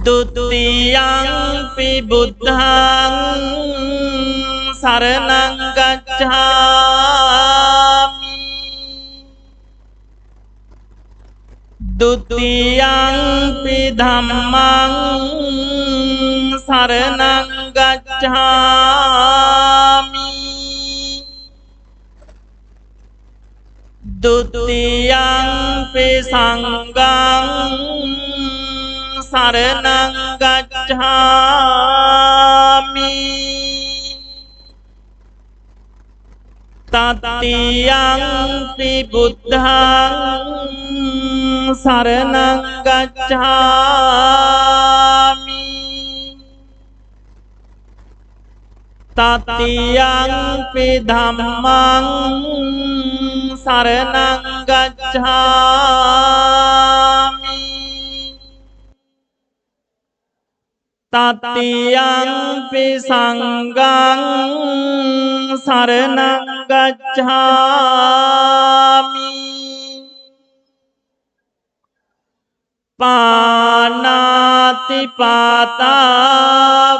Dutiyampi buddhang saranang gacchami. Dutiyampi dhammang saranang gacchami. Dutiyampi sanghang saranang gacchami. Tatiyampi buddhang saranang gacchami. Tatiyampi dhammang saranang gacchami. Tatiyampi sanghang saranang gacchami. Panati pata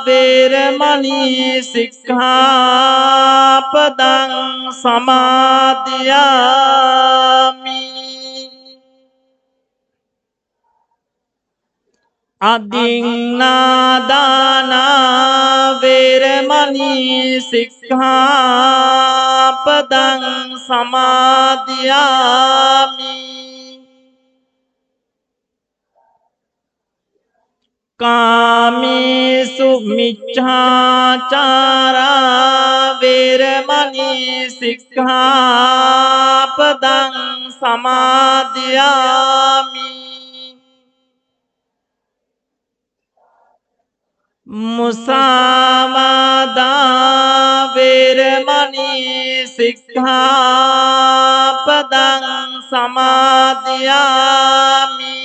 veramani sikkhapadang samadhiyami. Adinādāna veramani sikkhapadang samadhiyami. Kāmesu micchācārā veramani sikkhapadang samadhiyami. Musāvādā veramani sikkhapadang samadhiyami.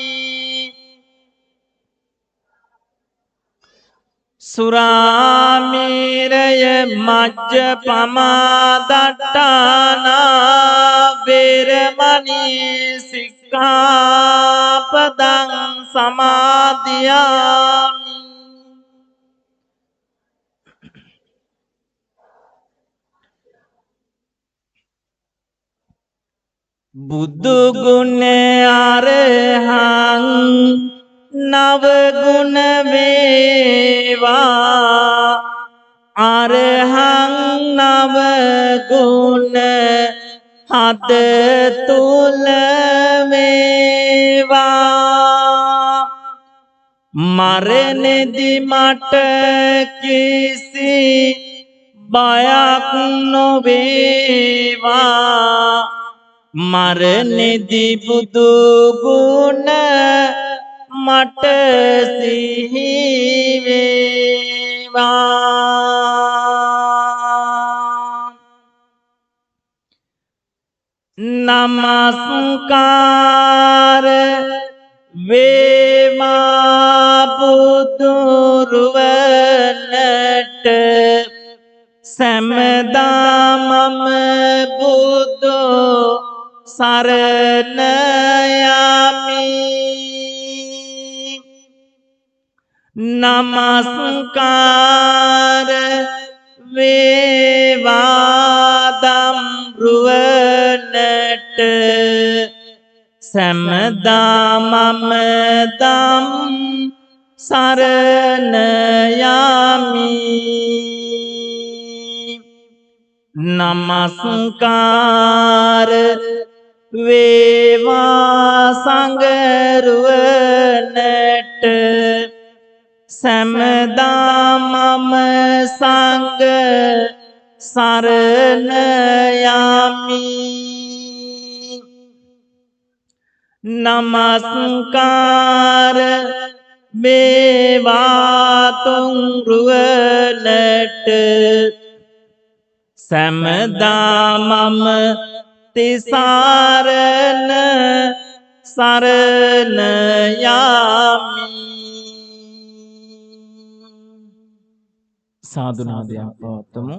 Surāmeraya majjapamā daṭṭāna veramani sikkhapadang samadhiyami. Buddhu guna arahang navaguna veva. Arahang navaguna hadatula veva. Maranedi mata kisi bayak noveva. Maranedi budu guna mata sihi veva. Namaskara veva budu ruvanata. Samada mama budu saranayami. Namaskara vevādam ruvanata. Samada mama dam saranayami. Namaskara veva sangruvanata. Samada mama sangha saranayami. Namaskara veva tungruvanata. Samada mama tisarana saranayami. සාදුනාදයක් පවත්වමු.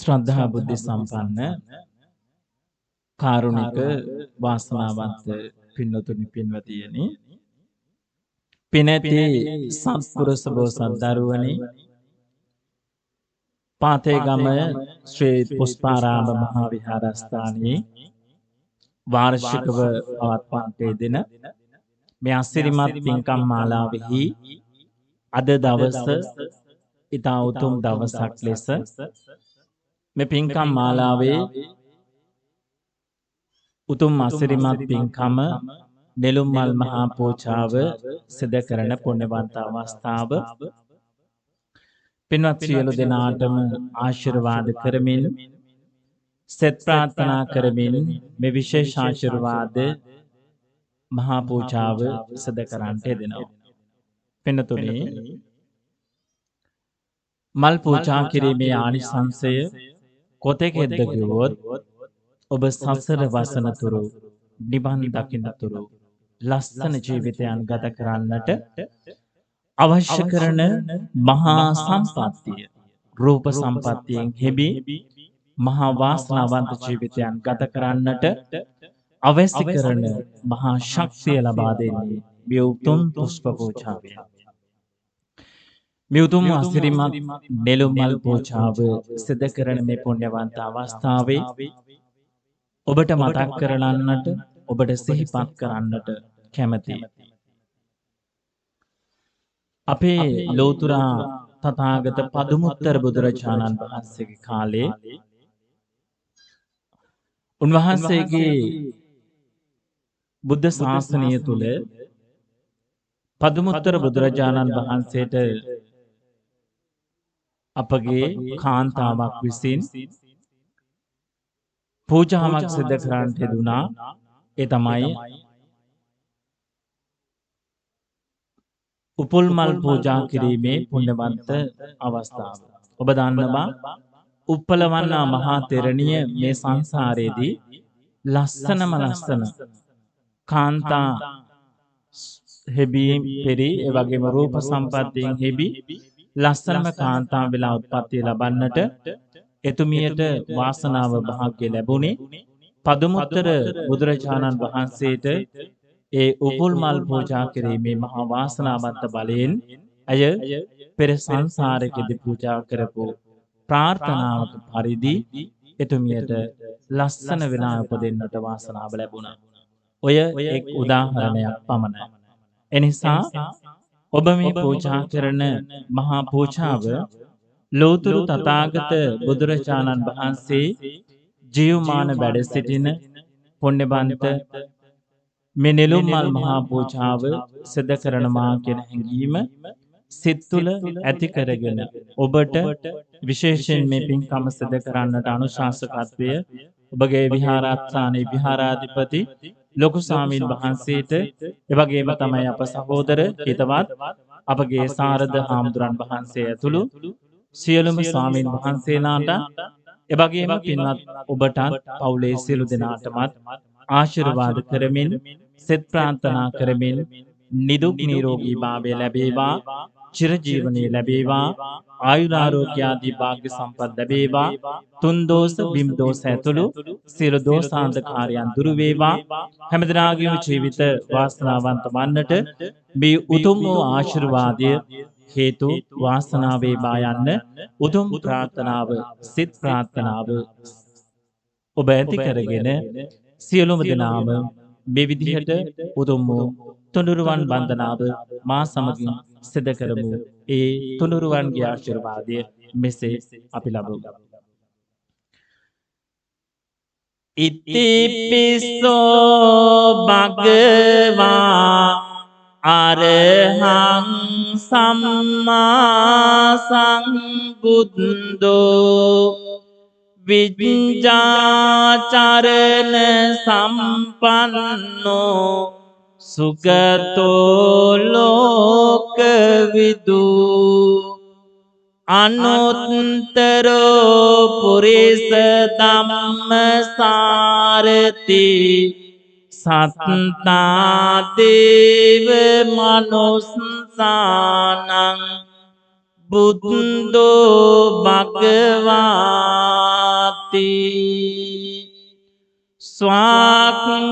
ශ්‍රද්ධා බුද්ධ සම්පන්න කාරුණික වාසනාවන්ත පින්නතුනි පින්වතියනි පිනැති සත්පුරුෂ බෝසත් දරුවනි පාතේගම ශ්‍රී පුෂ්පාරාම මහා විහාරස්ථානයේ වාර්ෂිකව පවත්වන්නට යෙදෙන මේ අසිරිමත් පින්කම් මාලාවෙහි අද දවස ඉතා උතුම් දවසක් ලෙස මේ පින්කම් මාලාවේ උතුම් අසිරිමත් පින්කම නෙළුම් මල් මහා පූජාව සිදු කරන පුණ්‍යවන්ත අවස්ථාව පින්වත් සියලු දෙනාටම ආශිර්වාද කරමින් සෙත් ප්‍රාර්ථනා කරමින් මේ විශේෂ ආශිර්වාද මහා පූජාව සිදු කරන්නට යෙදෙනවා. පින්තුනි මල් පූජා කිරීමේ ආනිසංසය කොතෙක්ද කිව්වොත් ඔබ සසර වසන තුරු නිවන් දකින්න තුරු ලස්සන ජීවිතයන් ගත කරන්නට අවශ්‍ය කරන මහා සම්පත්තිය රූප සම්පත්තියෙන් හෙබි මහා වාසනාවන්ත ජීවිතයන් ගත කරන්නට අවශ්‍ය කරන මහා ශක්තිය ලබා දෙන්නේ මේ උතුම් පුෂ්ප පූජාවයි. මේ උතුම් අසිරිමත් නෙළුම් මල් පූජාව සිදු කරන මේ පුණ්‍යවන්ත අවස්ථාවේ ඔබට මතක් කරගන්නට ඔබට සිහිපත් කරන්නට කැමැතියි. අපේ ලෝතුරා තථාගත පදුමුත්තර බුදුරජාණන් වහන්සේගේ කාලේ උන්වහන්සේගේ බුද්ධ ශාසනය තුල පදුමුත්තර බුදුරජාණන් වහන්සේට අපගේ කාන්තාවක් විසින් පූජාවක් සිදු කරන්නට දුනා. ඒ තමයි උපුල් මල් පූජා කිරීමේ පුණ්‍යවන්ත අවස්ථාව. ඔබ දන්නවා උප්පලවන්නා මහා තෙරණිය මේ සංසාරයේදී ලස්සනම ලස්සන කාන්තා හෙබීම් පෙරි ඒ වගේම රූප සම්පත්තියෙන් හෙබි ලස්සනම කාන්තා වෙලා උත්පත්ති ලබන්නට එතුමියට වාසනාව භාග්‍ය ලැබුණේ පදුමුත්තර බුදුරජාණන් වහන්සේට ඒ උපුල් මල් පූජා කිරීමේ මහා වාසනාවන්ත බලයෙන් අය පෙර සංසාරයේදී පූජා කරපු ප්‍රාර්ථනාවක පරිදි එතුමියට ලස්සන වෙලා උපදින්නට වාසනාව ලැබුණා. ඔය එක් උදාහරණයක් පමණයි. එනිසා ඔබ මේ පූජා කරන මහා පූජාව ලෝතුරු තථාගත බුදුරජාණන් වහන්සේ ජීවමාන වැඩ සිටින පුණ්‍යවන්ත මේ නෙළුම් මල් මහා පූජාව සිදු කරනවා කියන හැඟීම සිත් තුළ ඇති කරගෙන ඔබට විශේෂයෙන් මේ පින්කම සිදු කරන්නට අනුශාසකත්වය ඔබගේ විහාරස්ථානයේ විහාරාධිපති ලොකු ස්වාමීන් වහන්සේට එවැගේම තමයි අප සහෝදර හිතවත් අපගේ සාරද හාමුදුරන් වහන්සේ ඇතුළු සියලුම ස්වාමීන් වහන්සේලාට එවැගේම පින්වත් ඔබටත් පවුලේ සියලු දෙනාටමත් ආශිර්වාද කරමින් සෙත් ප්‍රාර්ථනා කරමින් නිදුක් නිරෝගී භාවය ලැබේවා, චිරජීවනයේ ලැබේවා, ආයුරාෝග්‍ය ආදී වාග්ය සම්පත් ලැබේවා, තුන් දෝෂ බිම් දෝෂ ඇතුළු සියලු දෝෂාන්ධකාරයන් දුරු වේවා. හැමදෙනාගේම ජීවිත වාසනාවන්ත වන්නට මේ උතුම් වූ ආශිර්වාදය හේතු වාසනාව වේවා යන්න උතුම් ප්‍රාර්ථනාව සිත ප්‍රාර්ථනාව ඔබ ඇති කරගෙන සියලුම දෙනාම මේ විදිහට උතුම් වූ තුනුරුවන් වන්දනාව මා සමගින් සිදු කරමු. ඒ තුනුරුවන්ගේ ආශිර්වාදය මෙසේ අපි ලබමු. ඉතිපිසෝ භගවා අරහං සම්මා සම්බුද්ධෝ විඤ්ඤාචරණ සම්පන්නෝ සුගතෝ ලෝකවිදු අනුත්තරෝ පුරිස ධම්මසාරති සත්තා දේව මනුස්සානං බුද්ධෝ භගවාති ස්වාක්ඛාතෝ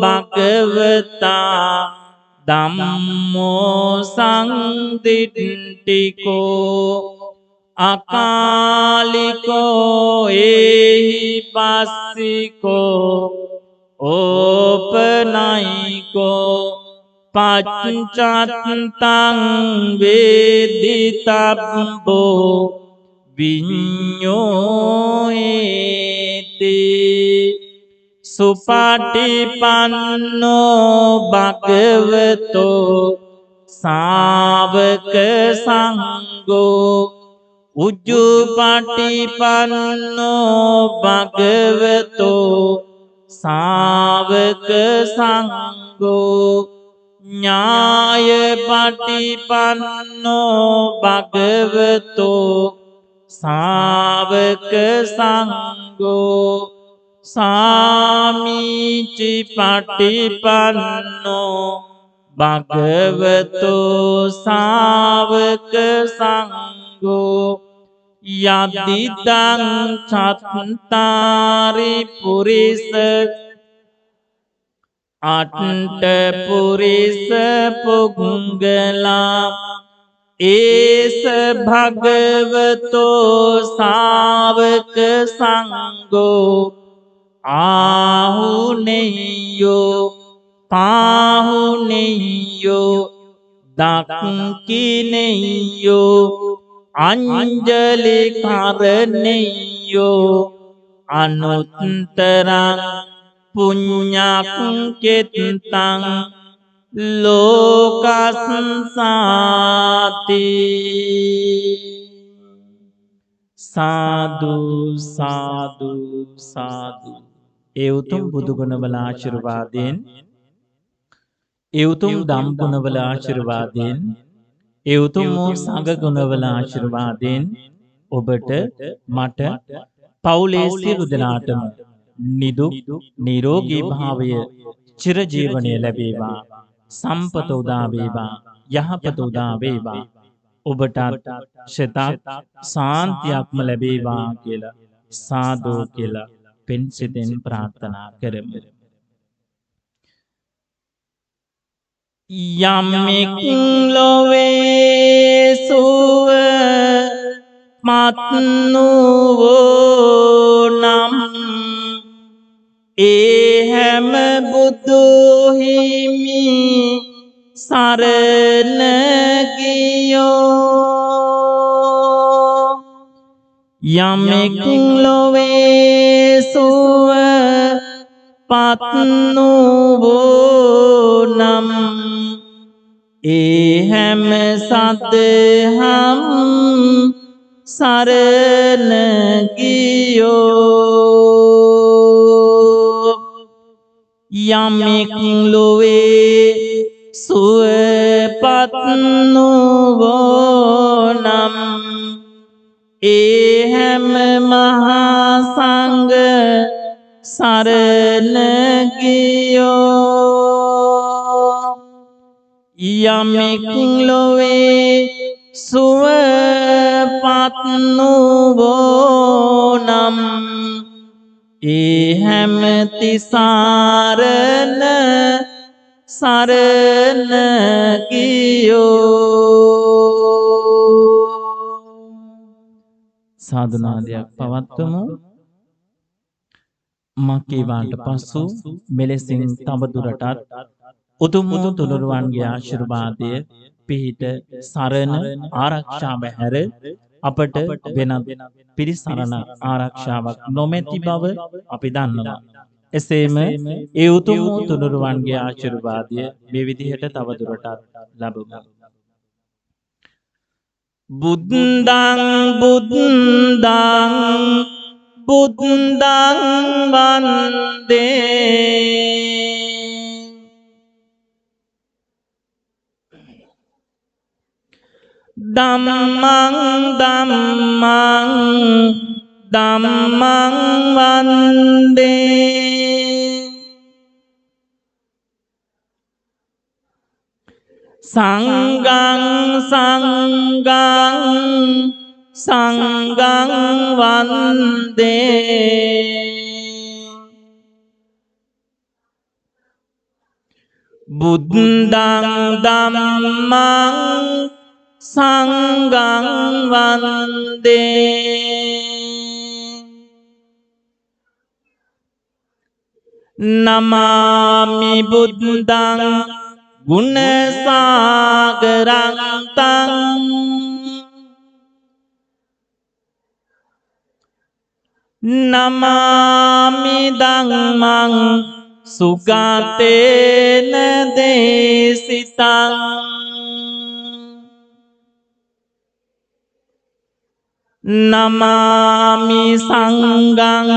භගවතා ධම්මෝ සංදිට්ඨිකෝ අකාලිකෝ ඒහි පස්සිකෝ ඕපනයිකෝ පච්චත්තං වේදිතබ්බෝ විඤ්ඤෝයේති සුපටිපන්නෝ භගවතෝ ශාවක සංඝෝ උජ්ජුපටිපන්නෝ භගවතෝ ශාවක සංඝෝ ඥායපටිපන්නෝ භගවතෝ ශාවක සංඝෝ සාමීචි පටිපන්නෝ භගවතෝ ශාවක සංඝෝ යදිදං චත්තාරි පුරිස අට්ඨ පුරිස පුග්ගලා ඒස භගවතෝ ශාවක සංඝෝ ආහුනේයෝ පාහුනේයෝ දක්ඛිනේයෝ අංජලි කරණේයෝ අනුත්තරං පුඤ්ඤක්ඛෙත්තං ලෝකස්සාති සාදු සාදු සාදු. ඒ උතුම් බුදු ගුණවල ආශිර්වාදයෙන්, ඒ උතුම් ධම් ගුණවල ආශිර්වාදයෙන්, ඒ උතුම් සංඝ ගුණවල ආශිර්වාදයෙන් ඔබට මට පවුලේ සියලු දෙනාටම නිදුක් නිරෝගී භාවය චිරජීවනය ලැබේවා. සම්පත උදා වේවා, යහපත උදා වේවා. ඔබටත් ශතක් සාන්තියක්ම ලැබේවා කියලා සාදු කියලා පෙන්සිතෙන් ප්‍රාර්ථනා කරමු. යම්ෙක් ලොවේ සුව මත්නුවෝ නම් ඒ හැම බුදු හිමි සරණ ගියෝ. යමෙක් ලොවේ සුව පත්නුවෝ නම් ඒ හැම සදහම් සරණ ගියෝ. යමෙක් ලොවේ සුවපත්නුවෝ නම් ඒ හැම මහා සංඝ සරණ ගියෝ. යමෙක් ලොවේ සුවපත්නුවෝ නම් ඒ හැම තිසරණ සරණ ගියෝ. සාදුනාදයක් පවත්වමු. මක්කීවාට පසු මෙලෙසින් තවදුරටත් උතුම් තුනුරුවන්ගේ ආශිර්වාදය පිහිට සරණ ආරක්ෂාව හැර අපට වෙනත් පිරිසරණ ආරක්ෂාවක් නොමැති බව අපි දන්නවා. එසේම ඒ උතුම් තුනුරුවන්ගේ ආශිර්වාදය මේ විදිහට තවදුරටත් ලැබුමු. බුද්ධං බුද්ධං බුද්ධං වන්දේ ධම්මං ධම්මං ධම්මං වන්දේ සංඝං සංඝං සංඝං වන්දේ බුද්ධං ධම්මං සංඝං වන්දේ නමාමි බුද්ධං ගුණ සාගරං තං නමාමි ධම්මං සුගතේන දේසිතං නමාමි සංඝං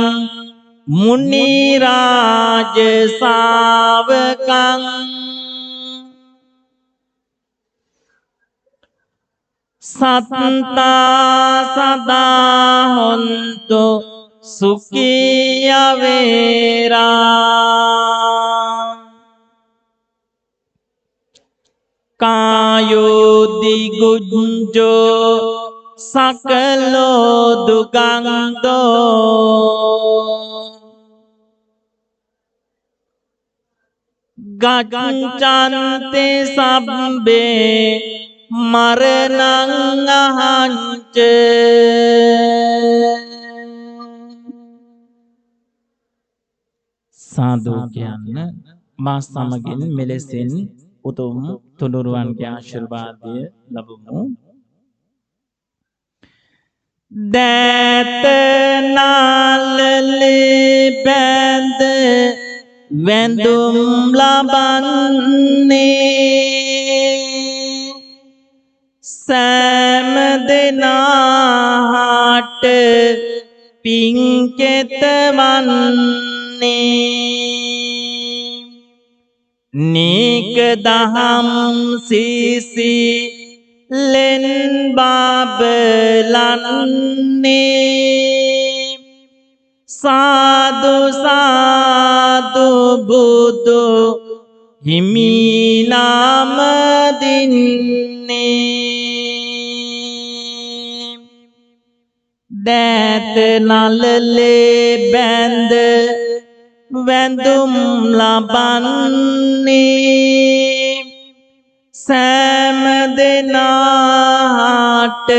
මුනි රාජ ශාවකං සත්තා සදා හොන්තු සුඛී අවේරා කායෝ දිගුජ්ජෝ සකලෝ දුගන්ධෝ ගච්ඡන්ති සබ්බේ මරණං අහංච සාදු කියන්න මා සමගින් මෙලෙසින් උතුම් තුනුරුවන්ගේ ආශිර්වාදය ලැබමු. දෑත නාලලේ බැඳ වැඳුම් ලබන්නේ සෑම දෙනාට පින්කෙතවන්නේ නීක දහම් සීසි ලෙන් බාබලන්නේ සාදු සාදු බුදු හිමි නාම දින්නේ දෑත නලලේ බැඳ වැඳුම් ලබන්නේ සෑම දෙනාට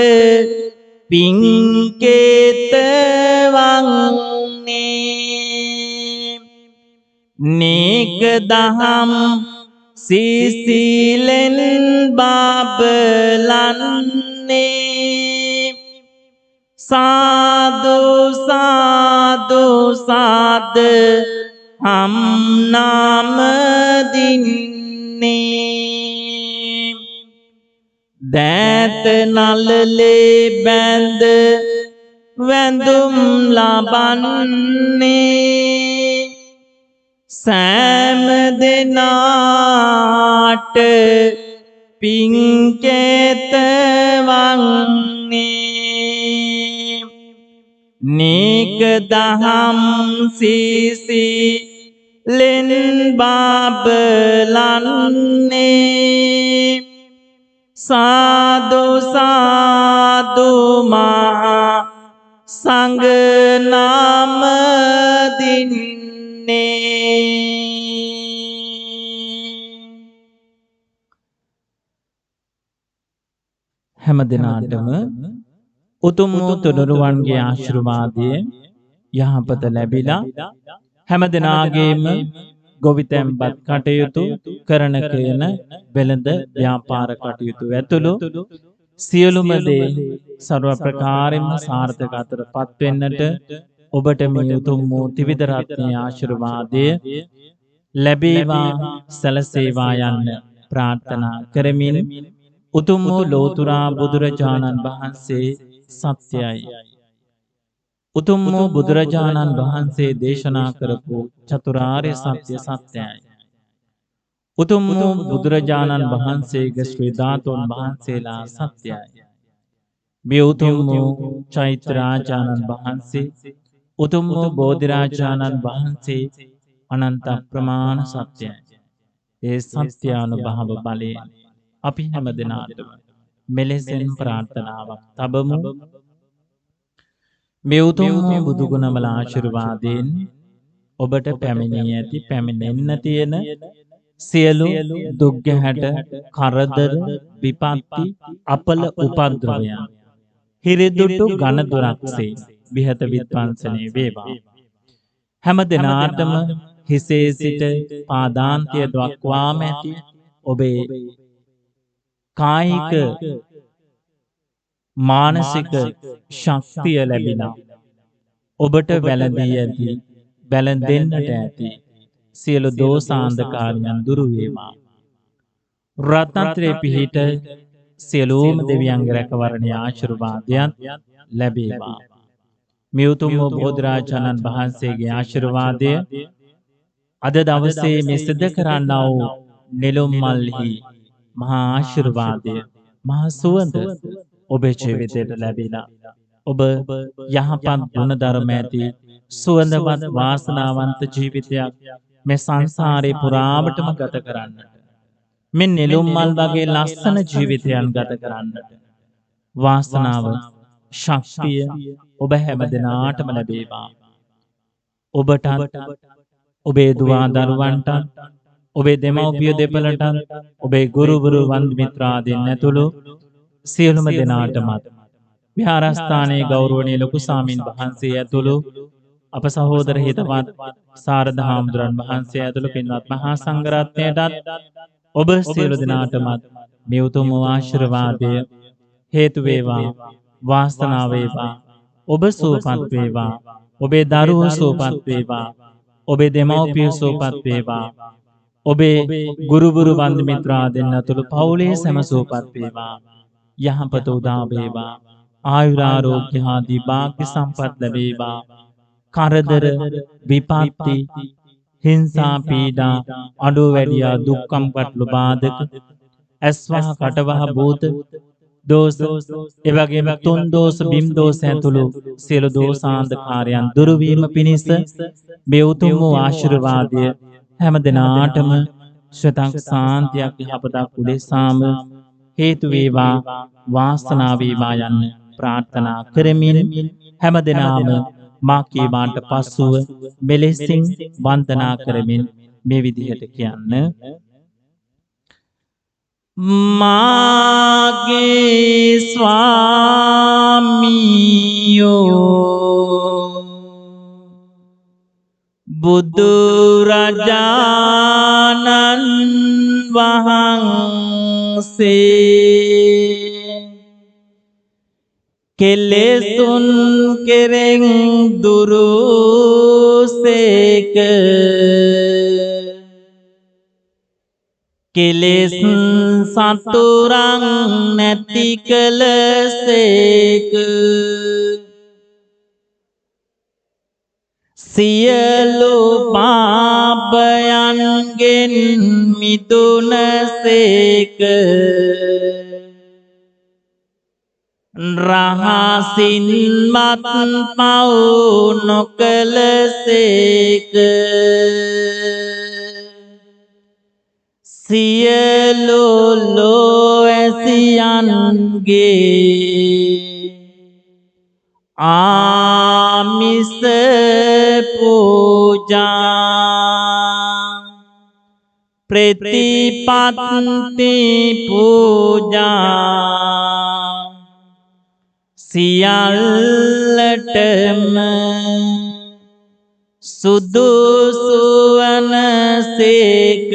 පින්කෙතවන්නේ නේක දහම් සීසීලෙන් බාබලන්නේ සාදු සාදු සාද හම් නාම දින්නේ දෑත නලලේ බැඳ වැඳුම් ලබන්නේ සෑම දෙනාට පින්කෙතවන්නේ නේක දහම් සීසි ලෙන් බාබලන්නේ සාදු සාදු මහා සංඝ නාම දින්නේ හැම දිනාටම උතුම් වූ තුනුරුවන්ගේ ආශිර්වාදය යහපත ලැබිලා හැම දිනාගේම ගොවිතැන්පත් කටයුතු කරන කියන වෙළඳ ව්‍යාපාර කටයුතු ඇතුළු සියලුම දේ ਸਰව ප්‍රකාරයෙන්ම සාර්ථක අතරපත් වෙන්නට ඔබට මේ උතුම් වූ ත්‍රිවිධ රත්නයේ ආශිර්වාදය ලැබේවා සැලසේවා යන්න ප්‍රාර්ථනා කරමින් උතුම් වූ ලෝතුරා බුදුරජාණන් වහන්සේ සත්‍යයි උතුම් වූ බුදුරජාණන් වහන්සේ දේශනා කරපු චතුරාර්ය සත්‍ය සත්‍යයි උතුම් වූ බුදුරජාණන් වහන්සේගේ ශ්‍රී ධාතුන් වහන්සේලා සත්‍යයි මේ උතුම් වූ චෛත්‍යාචාර්යන් වහන්සේ උතුම් වූ බෝධිරාජානන් වහන්සේ අනන්ත ප්‍රමාණ සත්‍යයි ඒ සත්‍යානුභව බලයෙන් අපි හැම දිනාටම මෙලෙසින් ප්‍රාර්ථනාවක් තබමු මේ උතුම් බුදු ගුණවල ආශිර්වාදයෙන් ඔබට පැමිණී ඇති පැමිණෙන්න තියෙන සියලු දුක් ගැහැට කරදර විපත්ති අපල උපද්‍රවයන් හිරිදුටු ඝන දුරක්සේ විහත විද්වංසනය වේවා. හැම දිනාටම හිසේ සිට පාදාන්තය දක්වාම ඇති ඔබේ කායික මානසික ශක්තිය ලැබිලා ඔබට වැළඳී ඇති වැළඳෙන්නට ඇති සියලු දෝෂාන්ධකාරයන් දුරු වේවා. රත්නත්‍රයේ පිහිට සියලුම දෙවියන්ගේ රැකවරණයේ ආශිර්වාදයන් ලැබේවා. මේ උතුම් බෝධිරාජානන් වහන්සේගේ ආශිර්වාදය අද දවසේ මේ සිදු කරන්නා වූ නෙළුම් මල්හි මහා ආශිර්වාදය මහා සුවඳ ඔබේ ජීවිතයට ලැබිලා ඔබ යහපත් ගුණ ධර්ම ඇති සුවඳවත් වාසනාවන්ත ජීවිතයක් මේ සංසාරේ පුරාවටම ගත කරන්නට මේ නෙළුම් මල් වගේ ලස්සන ජීවිතයන් ගත කරන්නට වාසනාව ශක්තිය ඔබ හැම දිනාටම ලැබේවා. ඔබට ඔබේ දුවා දරුවන්ට ඔබේ දෙමව්පිය දෙපළට ඔබේ ගුරුවරු වන්දි මිත්‍රාදීන් ඇතුළු සියලුම දෙනාටමත් විහාරස්ථානයේ ගෞරවනීය ලොකු සාමින් වහන්සේ ඇතුළු අප සහෝදර හිතවත් සාරද හාමුදුරන් වහන්සේ ඇතුළු පින්වත් මහා සංඝරත්නයටත් ඔබ සියලු දෙනාටමත් මේ උතුම් ආශිර්වාදය හේතු වේවා. වාසනාව වේවා. ඔබ සුවපත් වේවා. ඔබේ දරුවෝ සුවපත් වේවා. ඔබේ දෙමව්පියෝ සුවපත් වේවා. ඔබේ ගුරුවරු වන්දි මිත්‍රාදීන් ඇතුළු පවුලේ සැම සුවපත් වේවා. යහපත උදා වේවා. ආයුරාරෝග්‍ය ආදී භාග්‍ය සම්පත් ලැබේවා. කරදර විපත්ති හිංසා පීඩා අඩු වැඩියා දුක්ඛම් පට්ළු බාධක ඇස්වහ කටවහ භූත දෝෂ එවැගේම තුන් දෝෂ බිම් දෝෂ ඇතුළු සියලු දෝෂාන්ධකාරයන් දුරු වීම පිණිස මේ උතුම් වූ ආශිර්වාදය හැම දිනාටම ශ්‍රතක් සාන්තියක් යහපතක් උදෙසාම හේතු වේවා. වාසනාව වේවා යන්න ප්‍රාර්ථනා කරමින් හැම දිනාම මා කීවාට පසුව මෙලෙසින් වන්දනා කරමින් මේ විදිහට කියන්න. මාගේ ස්වාමියෝ බුදුරජාණන් වහන්සේ කෙලෙසුන් කෙරෙන් දුරුසේක කෙලෙස් සතුරන් නැති කළසේක සියලු පාපයන්ගෙන් මිදුනසේක රහසින් මත් පව් නොකළසේක සියලු ලෝවැසියන්ගේ ආමිස පූජා ප්‍රතිපත්ති පූජා සියල්ලටම සුදුසු වනසේක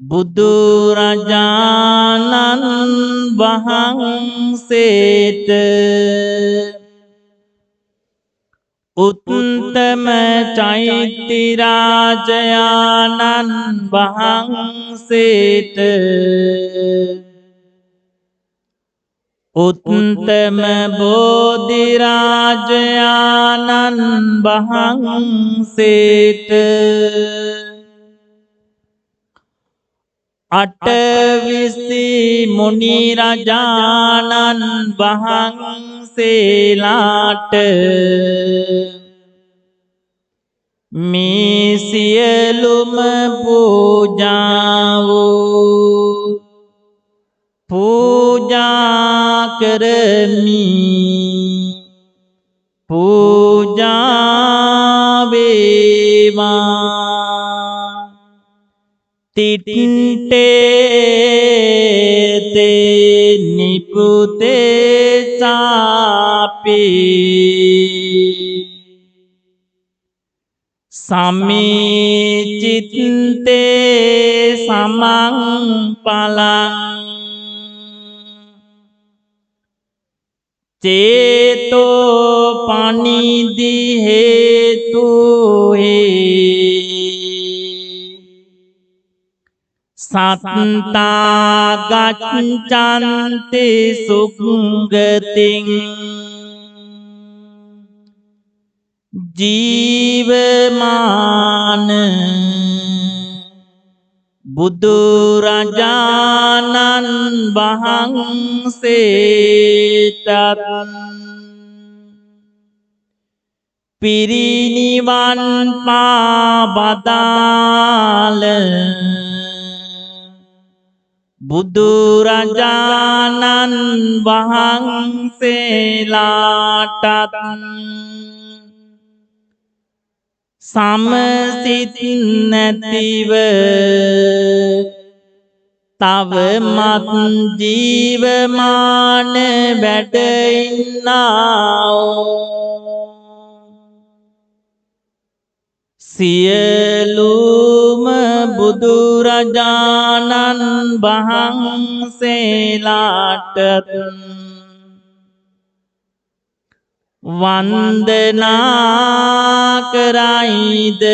බුදුරජාණන් වහන්සේට උත්තම චෛත්‍ය රාජයාණන් වහන්සේට උත්තම බෝධි රාජයාණන් වහන්සේට අටවිසි මුනි රජාණන් වහන්සේලාට මේ සියලුම පූජාවෝ පූජා කරමි පූජා වේවා. तिट्टे ते निपुते चापी समीचित्ते समं पलं चेतो पनिधि हेतु हे सत्ता गच्छन्ति सुगतिं जीवमान බුදුරජාණන් වහන්සේටත් පිරිනිවන් පාවදාළ බුදුරජාණන් වහන්සේලාටත් समसित नतिव तव मत जीवमान बैठनाओ सियलुम बुදුරජාණන් වහන්සේලාටත් वंदना कराइद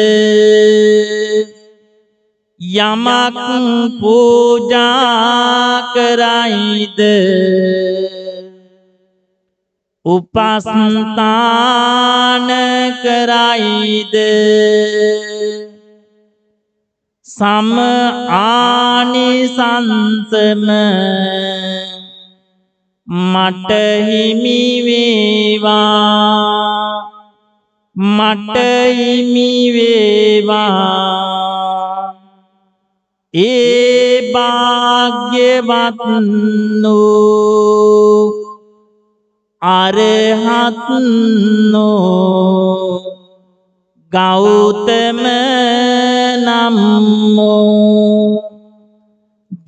यमक पूजा कराइद उपासनान कराइद सम आनिसंसम मट हिमि वेवा मट हिमि वेवा ए भाग्यवत्नो अरहत्नो गौतम नमो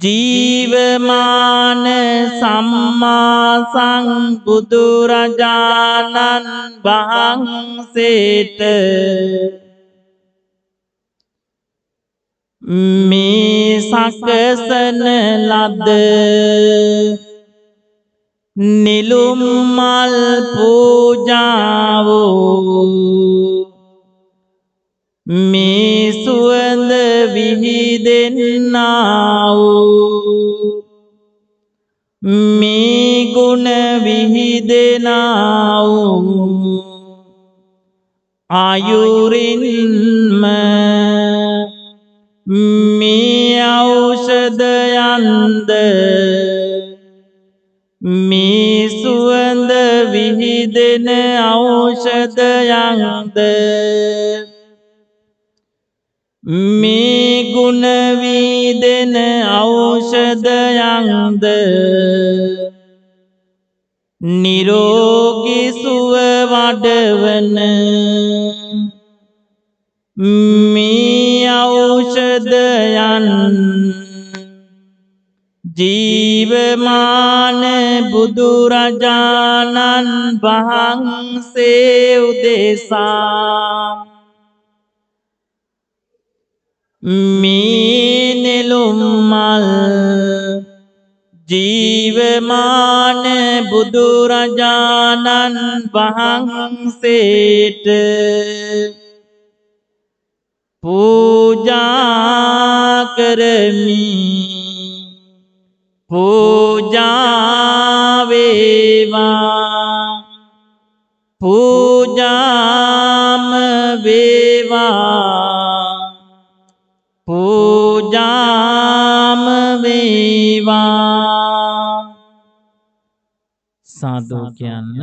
जीवमान सम्मा संबुදුරජාණන් වහන්සේට මේ සකසන ලද නිලුම් මල් පූජාවෝ මේ සුවඳ විහිදෙන්නා වූ මේ ගුණ විහිදෙනා වූ ආයුරින්ම මේ ඖෂධයන්ද මේ සුවඳ විහිදෙන ඖෂධයන්ද මේ ගුණ විදෙන ඖෂධයන්ද නිරෝගී සුව වඩවන මේ ඖෂධයන් ජීවමාන බුදුරජාණන් වහන්සේ උදෙසා මේ නෙළුම් මල් ජීවමාන බුදුරජාණන් වහන්සේට පූජා කරමි පූජා වේවා පූජාම වේවා පූජාම වේවා සාදු කියන්න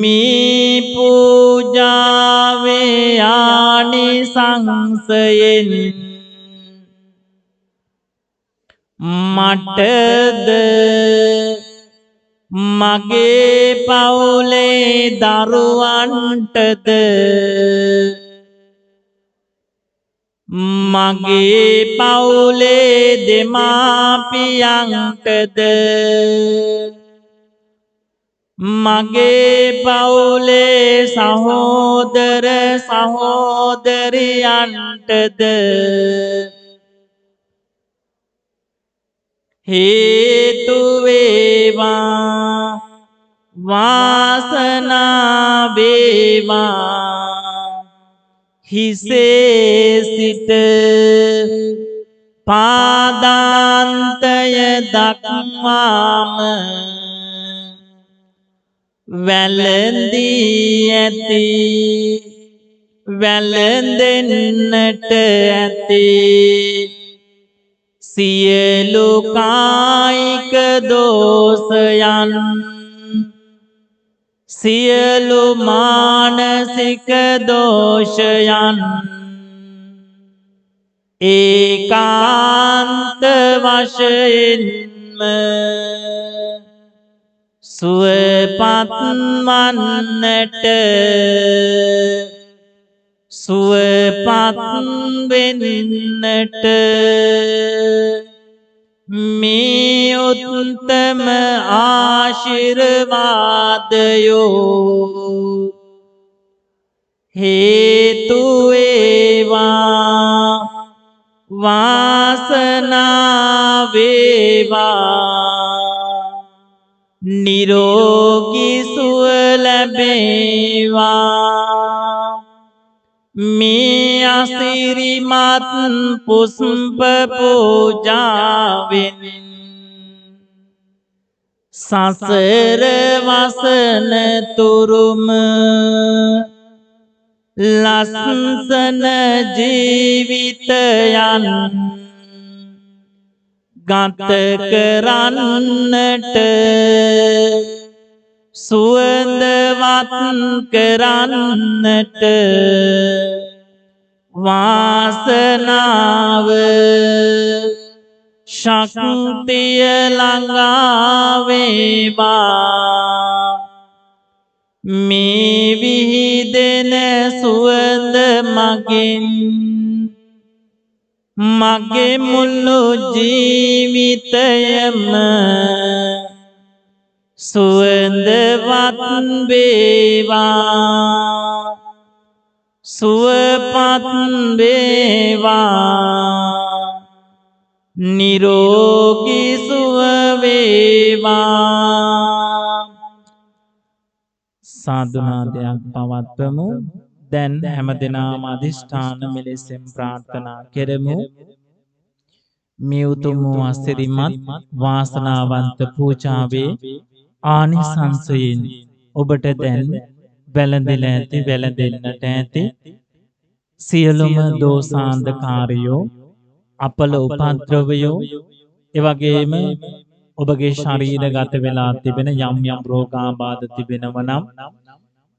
මේ පූජාවේ ආනිසංසයෙන් මටද මගේ පවුලේ දරුවන්ටද මගේ පවුලේ දෙමාපියන්ටද මගේ පවුලේ සහෝදර සහෝදරියන්ටද හේතු වේවා වාසනාව වේවා හිසේ සිට පාදාන්තය දක්වාම වැළඳී ඇති වැළඳෙන්නට ඇති සියලු කායික දෝෂයන් සියලු මානසික දෝෂයන් ඒකාන්ත වශයෙන්ම සුවපත් වන්නට සුවපත් වෙන්නට මේ උත්තම ආශිර්වාදයෝ හේතු වේවා වාසනාව වේවා නිරෝගී සුව ලැබේවා මේ අසිරිමත් පුෂ්ප පූජාවෙන් සසර වසන තුරුම ලස්සන ජීවිතයන් ගත කරන්නට සුවඳවත් කරන්නට වාසනාව ශක්තිය ළඟා වේවා මේ විහිදෙන සුවඳ මගින් මගේ මුළු ජීවිතයම සුවඳවත් වේවා සුවපත් වේවා නිරෝගී සුව වේවා සාදුනාදයක් පවත්වමු. දැන් හැමදෙනාම අධිෂ්ඨාන මෙලෙසින් ප්‍රාර්ථනා කෙරෙමු. මේ උතුම් අසිරිමත් වාසනාවන්ත පූජාවේ ආනිසංසයෙන් ඔබට දැන් වැළඳිලා ඇති වැළඳෙන්නට ඇති සියලුම දෝසාන්ධකාරයෝ අපල උපද්‍රවයෝ එවැගේම ඔබගේ ශරීරගත වෙලා තිබෙන යම් යම් රෝගාබාධ තිබෙනව නම්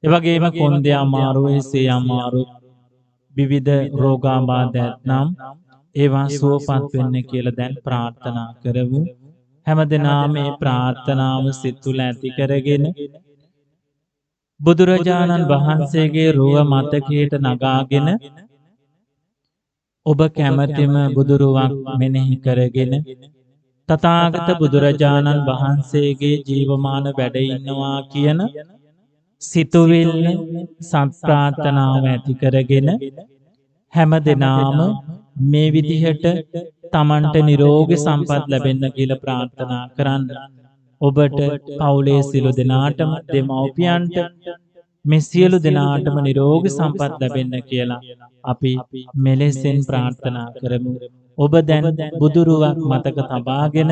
එවැගේම කොන්දේ අමාරු හිසේ අමාරු විවිධ රෝගාබාධ ඇතනම් ඒවා සුවපත් වෙන්න කියලා දැන් ප්‍රාර්ථනා කරමු. හැමදෙනාම මේ ප්‍රාර්ථනාව සිත තුළ ඇති කරගෙන බුදුරජාණන් වහන්සේගේ රුව මතකයට නගාගෙන ඔබ කැමැතිම බුදුරුවක් මෙනෙහි කරගෙන තථාගත බුදුරජාණන් වහන්සේගේ ජීවමාන වැඩ ඉන්නවා කියන සිතුවිල්ල සත්ප්‍රාර්ථනාව ඇති කරගෙන හැමදෙනාම මේ විදිහට තමන්ට නිරෝගී සම්පත් ලැබෙන්න කියලා ප්‍රාර්ථනා කරන්න. ඔබට පවුලේ සියලු දෙනාටම දෙමව්පියන්ට මේ සියලු දෙනාටම නිරෝගී සම්පත් ලැබෙන්න කියලා අපි මෙලෙසින් ප්‍රාර්ථනා කරමු. ඔබ දැන් බුදුරුවක් මතක තබාගෙන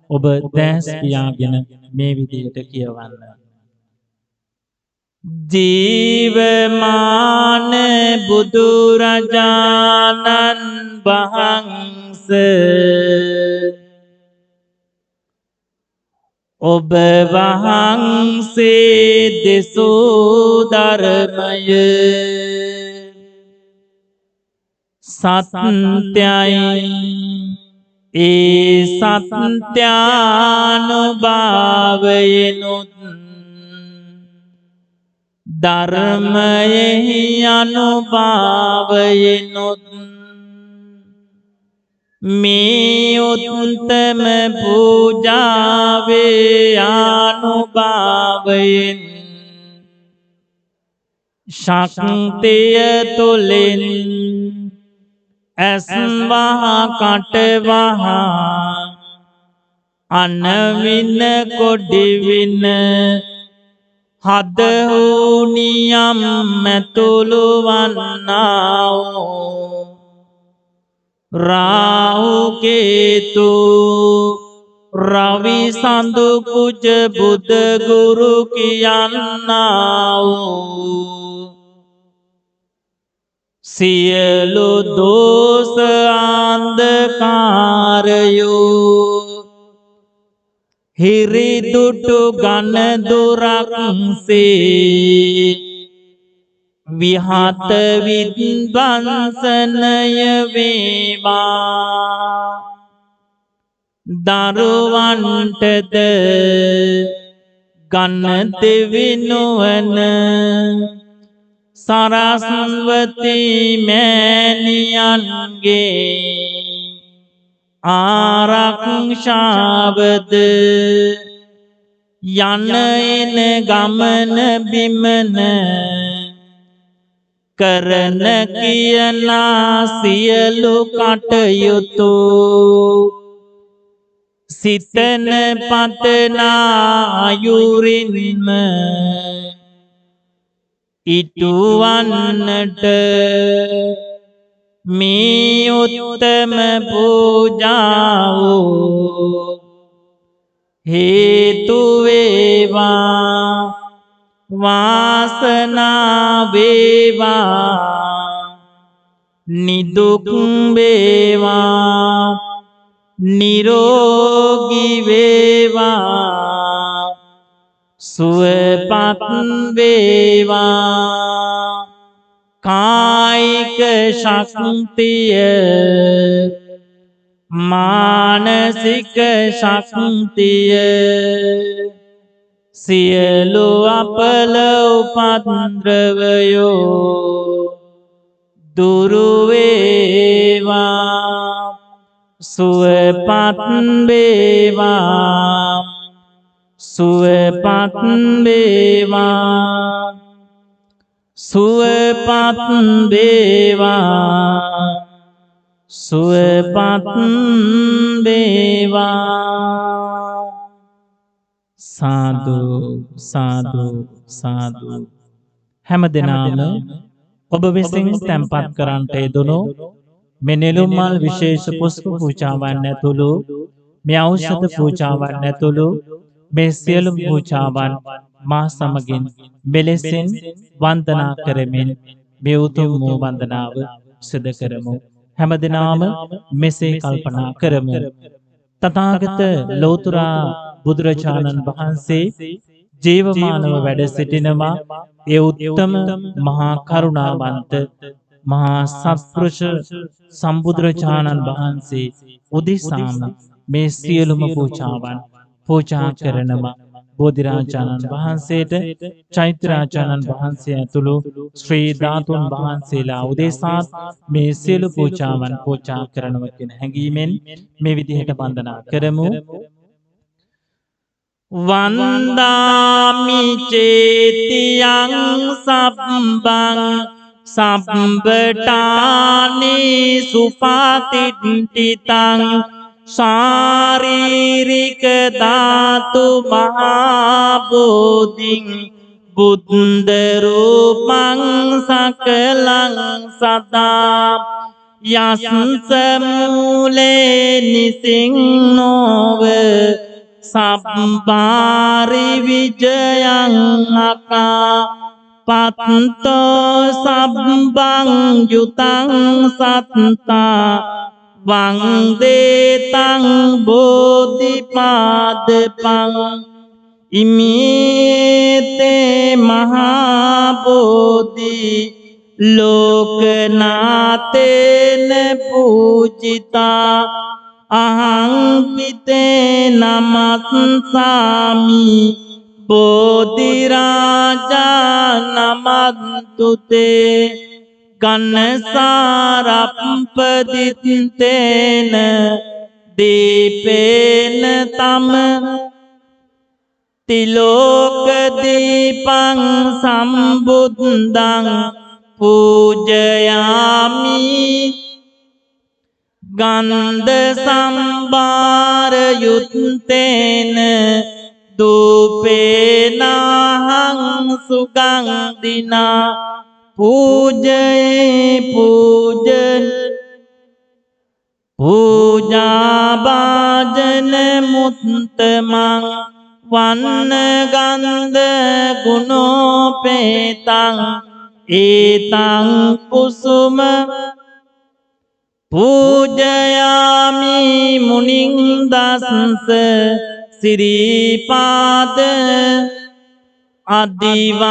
ඔබ දැස් පියාගෙන මේ විදිහට කියවන්න. ජීවමාන බුදුරජාණන් වහන්සේ ඔබ වහන්සේ දෙසූ ධර්මය සත්‍යයි ඒ සත්‍යානුභාවයෙනුත් ධර්මයෙහි අනුභාවයෙනුත් මේ උත්තම පූජාවේ අනුභවයෙන් ශක්තිය තුලින් ඇස්වහා කටවහා අනවින කොඩිවින හදහුනියම් මැතුළු වන්නාවෝ රාහුකේතු රවි සඳු කුජ බුද ගුරු කියන්නාවෝ සියලු දෝෂ අන්ධකාරයෝ හිරිදුටු ගන දුරක්සේ විහත විද්වංසනය වේවා දරුවන්ටද ගන්න දෙවිනුවන සරස්වතී මෑණියන්ගේ ආරක්ෂාවද යන එන ගමන බිමන කරන කියනා සියලු කටයුතු සිතන පතනා අයුරින්ම ඉටුවන්නට මේ උත්තම පූජාව හේතු වේවා වාසනාව වේවා නිදුක් වේවා නිරෝගී වේවා සුවපත් වේවා කායික ශක්තිය මානසික ශක්තිය සියලු අපල උපද්‍රවයෝ දුරු වේවා සුවපත් වේවා සුවපත් වේවා සුවපත් වේවා සුවපත් වේවා සාදු සාදු සාදු හැම දිනම ඔබ විසින් තැන්පත් කරන්ට යෙදුණු මේ නෙළුම් මල් විශේෂ පුෂ්ප පූජාවන් ඇතුළු මේ ඖෂධ පූජාවන් ඇතුළු මේ සියලු පූජාවන් මා සමගින් මෙලෙසින් වන්දනා කරමින් මේ උතුම් වූ වන්දනාව සිදු කරමු. හැම දිනම මෙසේ කල්පනා කරමු. තථාගත ලෝතර බුදුරජාණන් වහන්සේ ජීවමානව වැඩ සිටිනවා. ඒ උත්තම මහා කරුණාවන්ත මහා සත්පුරුෂ සම්බුදුරජාණන් වහන්සේ උදෙසාම මේ සියලුම පූජාවන් පූජා කරනවා. බෝධිරාජාණන් වහන්සේට චෛත්‍යරාජාණන් වහන්සේ ඇතුළු ශ්‍රී ධාතුන් වහන්සේලා උදෙසා මේ සියලු පූජාවන් පූජා කරනවා කියන හැඟීමෙන් මේ විදිහට වන්දනා කරමු. වන්දාමි චේතියං සබ්බං සම්බටානි සුපාතිට්ඨිතං ශාරීරික ධාතු මහා බෝධිං බුද්ධ රූපං සකලං සදා යස්ස මූලේ නිසින්නෝව සබ්බාරි විජයං අකා පත්තෝ සබ්බං යුතං සත්තා වන්දේතං බෝධිපාදපං ඉමේතේ මහා බෝධි ලෝකනාතේන පූජිතා අහං පිතේ නමස්සාමි බෝධි රාජා නමන්තුතේ කනසාරප්පදිත්තේන දීපේන තම තිලෝකදීපං සම්බුද්ධං පූජයාමි ගන්ධ සම්භාර යුත්තේන දූපේනහං සුගන්ධිනා පූජාභාජන මුත්තමං වන්න ගන්ධ ගුණෝපේතං ඒතං කුසුම පූජයාමි මුනිං දස්ස සිරිපාද අදිවාසේතුනෝ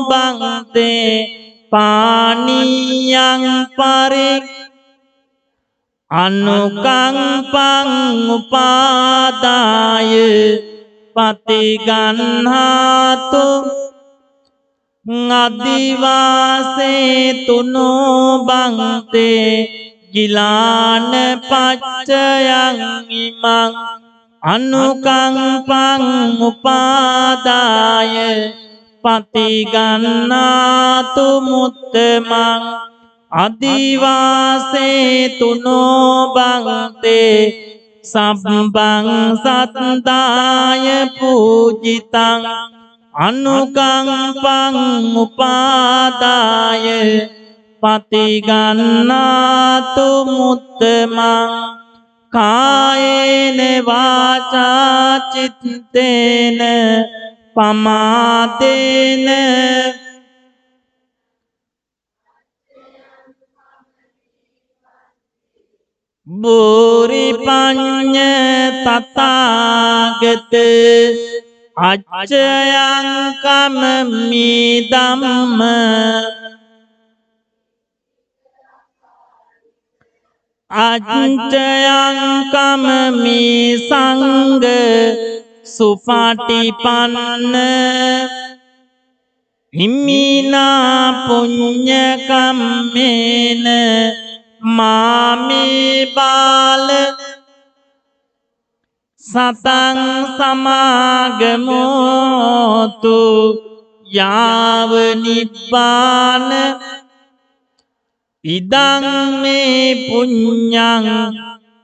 බන්තේ පානියං පරික් අනුකම්පං උපාදාය පතිගන්හාතු අදිවාසේතුනෝ බන්තේ ගිලාන පච්චයං ඉමං අනුකම්පං උපාදාය පතිගන්නාතු මුත්තමං අදිවාසේතුනෝ බන්තේ සබ්බං සත්තාය පූජිතං අනුකම්පං උපාදාය පතිගන්නාතු මුත්තමං කායේන වාචා චිත්තේන පමාදේන බුරිපඤ්ඤ තථාගත අච්චයං කමමි ධම්ම අච්චයං කමමි සංඝ සුපටිපන්න හිමිනා පුඤ්ඤ කම්මේන මාමේ බාල සතං සමාගමෝතු යාව නිබ්බාන ඉදං මේ පුඤ්ඤං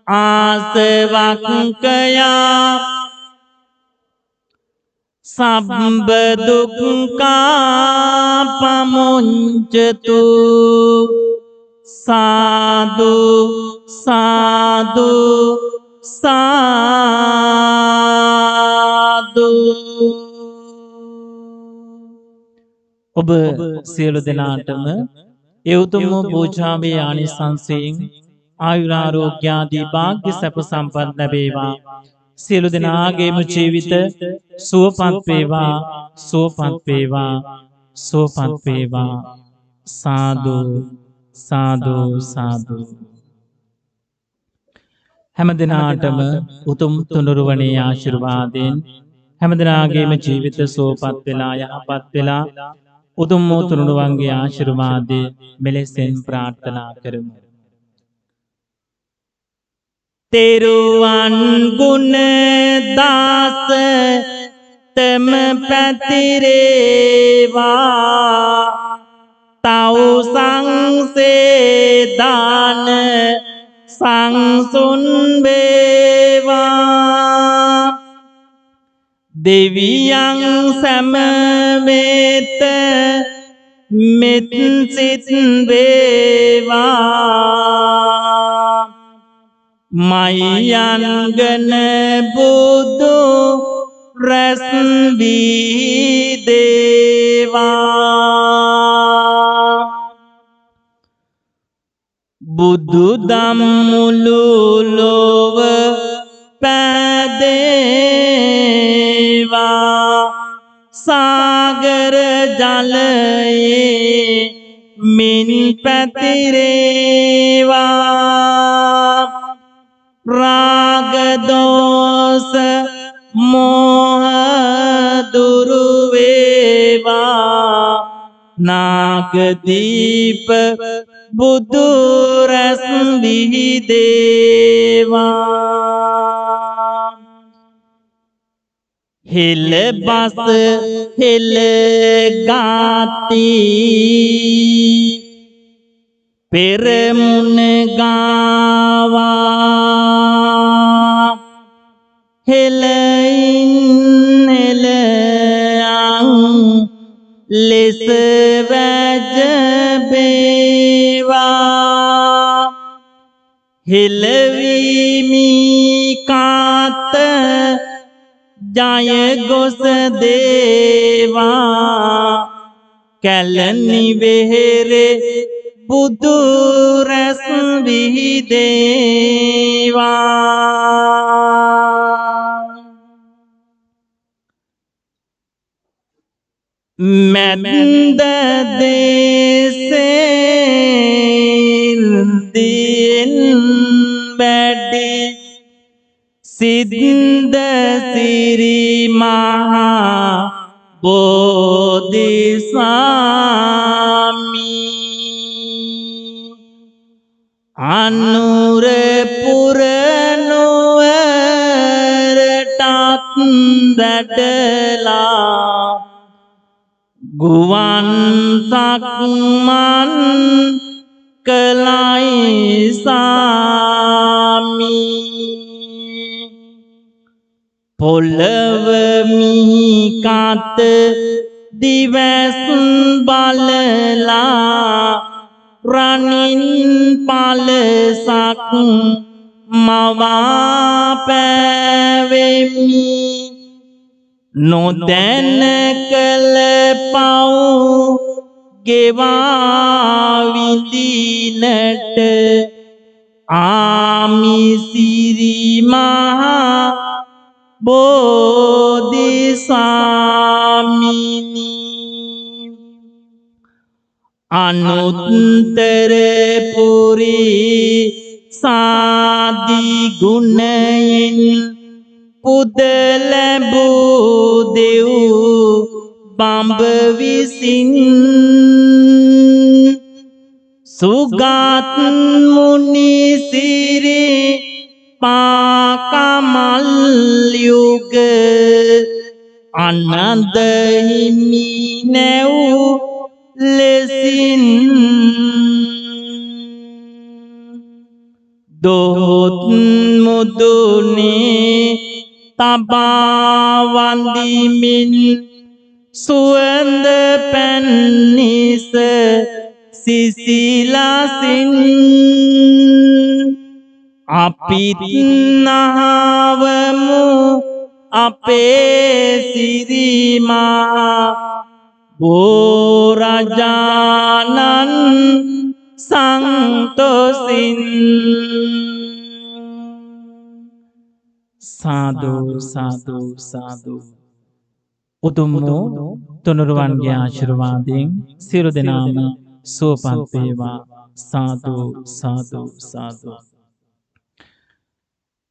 ආසවක්ඛයා සබ්බ දුක්ඛා පමුඤ්චතු සාදු සාදු සාදු. ඔබ සියලු දෙනාටම ඒ උතුම් පූජාවේ ආනිසංසයෙන් ආයුරාරෝග්‍ය ආදී වාග්ය සැප සම්පත් ලැබේවා. සියලු දෙනාගේම ජීවිත සුවපත් වේවා, සුවපත් වේවා, සුවපත් වේවා. සාදු සාදු සාදු. හැම දිනාටම උතුම් තුනුරුවනේ ආශිර්වාදයෙන් හැම දිනාගේම ජීවිත සුවපත් වෙලා යහපත් වෙලා උතුම් තුනුරුවන්ගේ ආශිර්වාදය මෙලෙසින් ප්‍රාර්ථනා කරමු. තෙරුවන් ගුණ දාස තම පැතිරේවා තව් සංසේදාන සංසුන් වේවා දෙවියන් සමවේත මෙත් සිත් වේවා මයංගන බුදු රැස් වී දේවා බුදු දම් මුළු ලොව පැදේවා සාගර ජලයේ මින් පැතිරේවා රාග දෝෂ මෝහ දුරු වේවා නාගදීප බුදුරැස් විහිදේවා හෙළ බස හෙළ ගාති පෙරමුණ ගාවා හෙළයින් හෙළයන් ලෙස වැජබේවා හෙළවීමි කාත ජයගොස දේවා කැලණි වෙහෙරේ බුදුරැස් විහිදේවා මැන්ද දේසෙන් වැඩි සිද්ද සිරි මහා බෝධිසාමි අනුරපුර නුවරටත් වැඩලා ගුවන් සක්මන් කළයි සාමි පොළව මිහි කත දිවස් බලලා රනින් පලසක් මවා පැවෙමි නොදැන කළ පව් ගෙවා විඳිනට ආමිසිරි මහා බෝධිසාමිනි අනුත්තර පුරි සාදි ගුණයෙන් පුද ලැබූ දෙව් බඹ විසින් සුගත් මුනි සිරි පාකමල් යුග අනන්ද හිමි නැව් ලෙසින් දොහොත් මුදුනේ තබා වඳිමින් සුවඳ පැන්නිස සිසිලසින් අපිත් නහවමු අපේ සිරිමා බෝරජානන් සංතොසින් සාදු සාදු සාදු උතුම් වූ තුනුරුවන්ගේ ආශිර්වාදයෙන් සියලු දෙනාම සුවපත් වේවා සාදු සාදු සාදු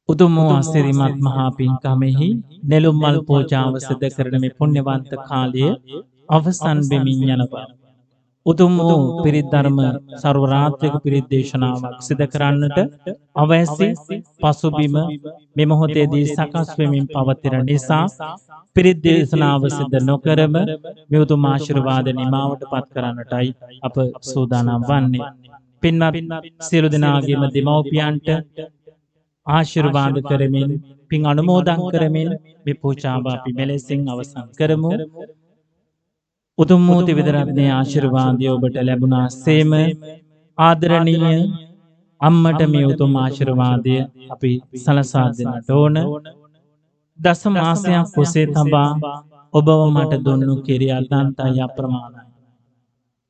උතුම් වූ අසිරිමත් මහා පින්කමෙහි නෙළුම් මල් පූජාව සිදු කරන මේ පුණ්‍යවන්ත කාලය අවසන් වෙමින් යනවා උතුම් වූ පිරිත් ධර්ම සර්ව රාත්‍රික පිරිත් දේශනාවක් සිදු කරන්නට අවශ්‍ය පසුබිම මේ මොහොතේදී සකස් වෙමින් පවතින නිසා පිරිත් දේශනාව සිදු නොකරම මේ උතුම් ආශිර්වාද නිමාවට පත් කරන්නටයි අප සූදානම් වන්නේ පින්වත් සියලු දෙනාගේම දෙමව්පියන්ට ආශිර්වාද කරමින් පින් අනුමෝදන් කරමින් මේ පූජාව අපි මෙලෙසින් අවසන් කරමු උතුම් වූ ත්‍රිවිධ රත්නයේ ආශිර්වාදය ඔබට ලැබුණා සේම ආදරණීය අම්මට මේ උතුම් ආශිර්වාදය අපි සලසා දෙන්නට ඕන දස මාසයක් කුසේ තබා ඔබව මට දුන්නු කිරි අදන්තය අප්‍රමාණයි